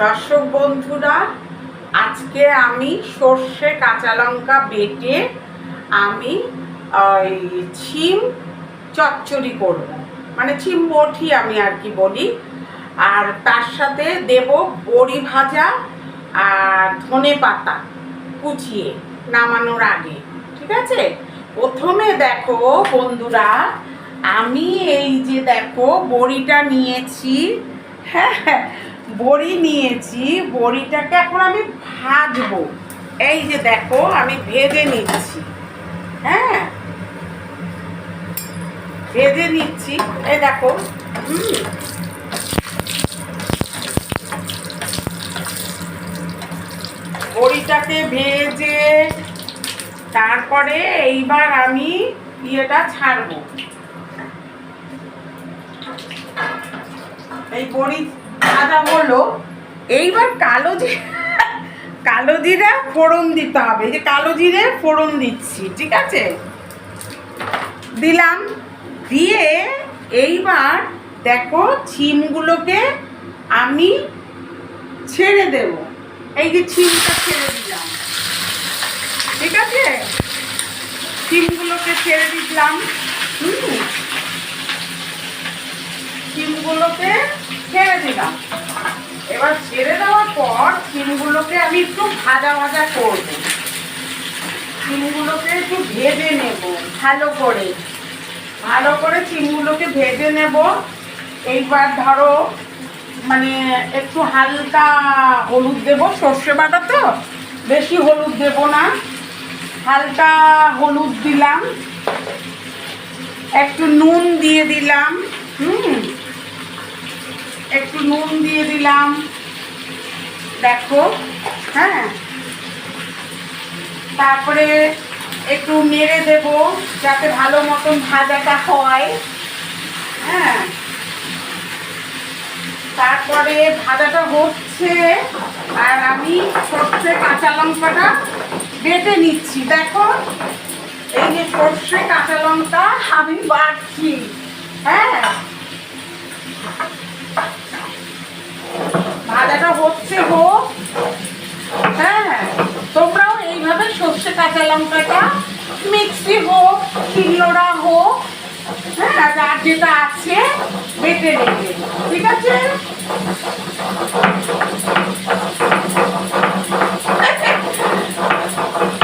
দর্শক বন্ধুরা, আজকে আমি সর্ষে কাঁচা লঙ্কা বেটে আমি ছিম চচ্চড়ি করব, মানে ছিম বটি আমি আর কি বলি। আর তার সাথে দেব বড়ি ভাজা আর ধনে পাতা কুচিয়ে নামানোর আগে। ঠিক আছে, প্রথমে দেখো বন্ধুরা, আমি এই যে দেখো বড়িটা নিয়েছি। হ্যাঁ, বড়ি নিয়েছি, বড়িটাকে এখন আমি ভাজবো। এই যে দেখো আমি ভেজে নিচ্ছি। হ্যাঁ, ভেজে নিচ্ছি, এই দেখো। বড়িটাকে ভেজে তারপরে এইবার আমি ইয়েটা ছাড়বো। এই বড়ি ভাজা হলো, এইবার কালো জিরা ফোড়ন দিতে হবে। এই যে কালো জিরে ফোড়ন দিচ্ছি, ঠিক আছে, দিলাম। দিয়ে এইবার দেখো ছিমগুলোকে আমি ছেড়ে দেব। এই যে ছিমটা ছেড়ে দিলাম, ঠিক আছে, ছিমগুলোকে ছেড়ে দিলাম। ছিমগুলোকে ছেড়ে দিলাম। এবার ছেড়ে দেওয়ার পর ছিমগুলোকে আমি একটু ভাজা ভাজা করব। ছিমগুলোকে একটু ভেজে নেব ভালো করে ছিমগুলোকে ভেজে নেব। এইবার ধরো মানে একটু হালকা হলুদ দেব, সর্ষে বাটা তো বেশি হলুদ দেব না, হালকা হলুদ দিলাম, একটু নুন দিয়ে দিলাম। একটু নুন দিয়ে দিলাম, দেখো। হ্যাঁ, তারপরে একটু নেড়ে দেব যাতে ভালো মতন ভাজাটা হয়। হ্যাঁ, তারপরে ভাজাটা হচ্ছে আর আমি সর্ষে কাঁচা লঙ্কাটা বেটে নিচ্ছি। দেখো এই যে সর্ষে কাঁচা লঙ্কা আমি বাটছি। হ্যাঁ, ভাজাটা হচ্ছে হোক। হ্যাঁ, তোমরাও এইভাবে সর্ষে কাঁচা লঙ্কাটা মিক্সি হোক শিলনোড়া হোক, হ্যাঁ, যার যেটা আছে বেটে নেবে, ঠিক আছে।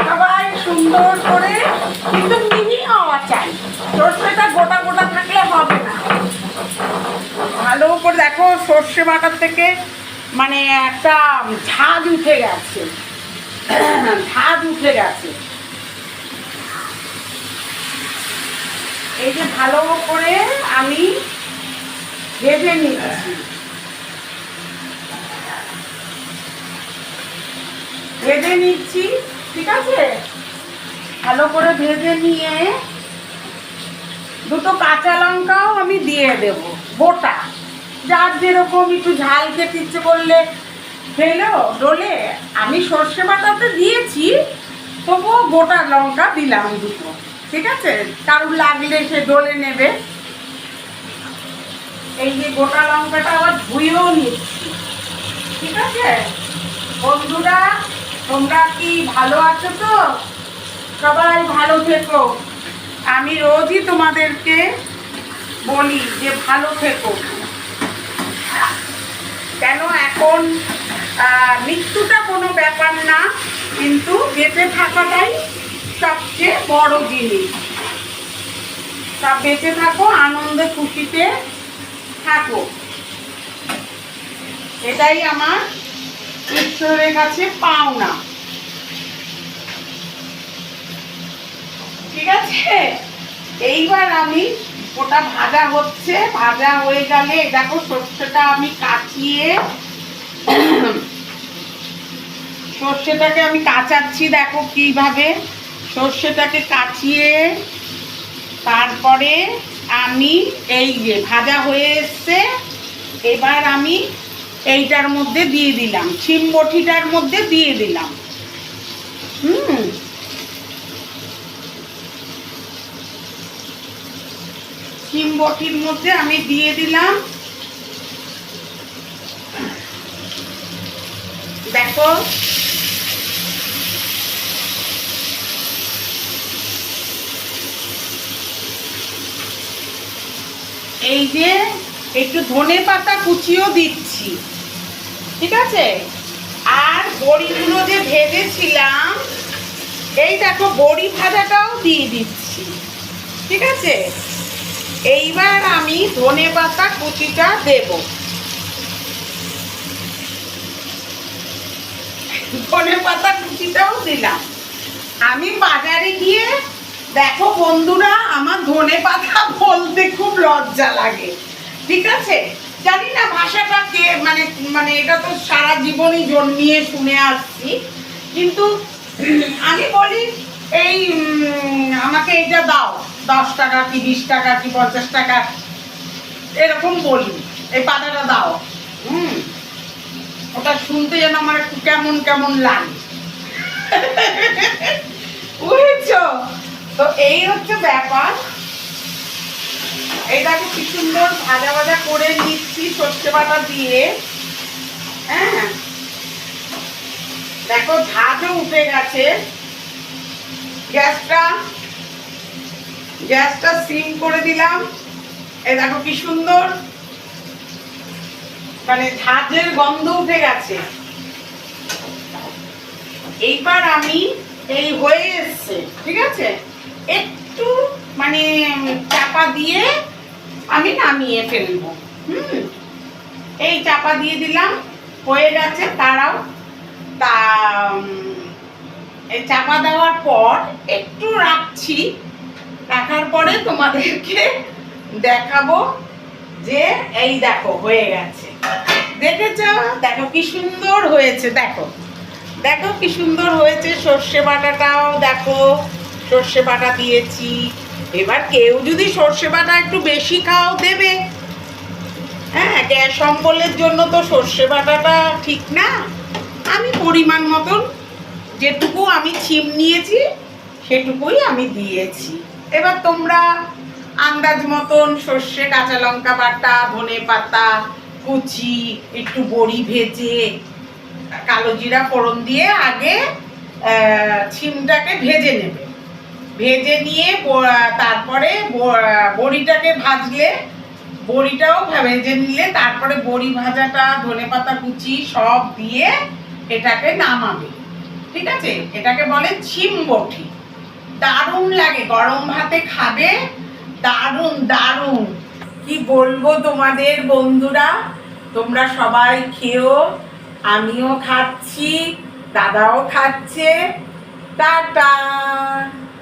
সবাই সুন্দর করে, কিন্তু মিহি হওয়া চাই, সর্ষেটা গোটা গোটা থাকলে হবে না। ভালো করে দেখো সর্ষে বাটার থেকে মানে একটা ঝাঁজ উঠে গেছে, এই যে ভালো করে আমি ভেজে নিচ্ছি, ঠিক আছে। ভালো করে ভেজে নিয়ে দুটো কাঁচা লঙ্কাও আমি দিয়ে দেব গোটা, যার যেরকম একটু ঝাল খেতে ইচ্ছে করলে খেলো ডলে। আমি সর্ষে বাটাতে দিয়েছি, তবুও গোটা লঙ্কা দিলাম দুটো, ঠিক আছে, কারুর লাগলে সে ডলে নেবে। এই যে গোটা লঙ্কাটা আবার ধুয়েও নিচ্ছি, ঠিক আছে। বন্ধুরা, তোমরা কি ভালো আছো তো? সবাই ভালো থেকো। আমি রোজই তোমাদেরকে বলি যে ভালো থেকো, কেন এখন মৃত্যুটা কোনো ব্যাপার না, কিন্তু বেঁচে থাকাটাই সবচেয়ে বড় জিনিস। তা বেঁচে থাকো, আনন্দে খুশিতে থাকো, এটাই আমার ঈশ্বরের কাছে পাওনা, ঠিক আছে। এইবার আমি ওটা ভাজা হচ্ছে, ভাজা হয়ে গেলে দেখো সর্ষেটা আমি কাচিয়ে সর্ষেটাকে আমি কাচাচ্ছি, দেখো কিভাবে সর্ষেটাকে কাচিয়ে তারপরে আমি এই যে ভাজা হয়ে এসছে, এবার আমি এইটার মধ্যে দিয়ে দিলাম, ছিম বটিটার মধ্যে দিয়ে দিলাম। ছিম বটির মধ্যে আমি দিয়ে দিলাম। দেখো এই যে একটু ধনে পাতা কুচিও দিচ্ছি, ঠিক আছে। আর বড়িগুলো যে ভেজেছিলাম, এই দেখো বড়ি ভাজাটাও দিয়ে দিচ্ছি, ঠিক আছে। এইবার আমি ধনে পাতা কুচিটা দেব, ধনে পাতা কুচিটাও দিলাম। আমি বাজারে গিয়ে দেখো বন্ধুরা, আমার ধনে পাতা বলতে খুব লজ্জা লাগে, ঠিক আছে। জানি না ভাষাটা কে মানে মানে এটা তো সারা জীবনই জন্মিয়ে শুনে আসছি, কিন্তু আমি বলি এই আমাকে এইটা দাও, 10 টাকা কি 20 টাকা কি 50 টাকা এরকম বলি, এই পাতাটা দাও। ওটা শুনতে যেন আমার একটু কেমন কেমন লাগে, বুঝেছো? তো এই হচ্ছে ব্যাপার। এইটাকে কি সুন্দর ভাজা ভাজা করে নিচ্ছি সর্ষে বাটা দিয়ে। হ্যাঁ দেখো ঝাঁঝও উঠে গেছে। গ্যাসটা সিম করে দিলাম। এই দেখো কি সুন্দর মানে ঝাঁঝের গন্ধ উঠে গেছে। এইবার আমি এই হয়ে এসছে, ঠিক আছে, একটু মানে চাপা দিয়ে আমি নামিয়ে ফেলবো। এই চাপা দিয়ে দিলাম, হয়ে গেছে। তারাও তা এই চাপা দেওয়ার পর একটু রাখছি, রাখার পরে তোমাদেরকে দেখাবো যে এই দেখো হয়ে গেছে। দেখেছো? দেখো কি সুন্দর হয়েছে, দেখো দেখো কি সুন্দর হয়েছে। সর্ষে বাটাটাও দেখো, সর্ষে বাটা দিয়েছি। এবার কেউ যদি সর্ষে বাটা একটু বেশি খাও দেবে। হ্যাঁ, গ্যাস অম্বলের জন্য তো সর্ষে বাটাটা ঠিক না। আমি পরিমাণ মতন যেটুকু আমি ছিম নিয়েছি সেটুকুই আমি দিয়েছি। এবার তোমরা আন্দাজ মতন সর্ষে, কাঁচা লঙ্কা বাটা, ধনে পাতা কুচি, একটু বড়ি ভেজে, কালো জিরা ফোড়ন দিয়ে আগে ছিমটাকে ভেজে নেবে। ভেজে নিয়ে তারপরে বড়িটাকে ভাজলে, বড়িটাও ভেজে নিলে তারপরে বড়ি ভাজাটা, ধনে পাতা কুচি সব দিয়ে এটাকে নামাবে, ঠিক আছে। এটাকে বলে ছিম বটি। দারুণ লাগে, গরম ভাতে খাবে, দারুণ দারুণ। কি বলবো তোমাদের বন্ধুরা, তোমরা সবাই খেও, আমিও খাচ্ছি, দাদাও খাচ্ছে। টাটা।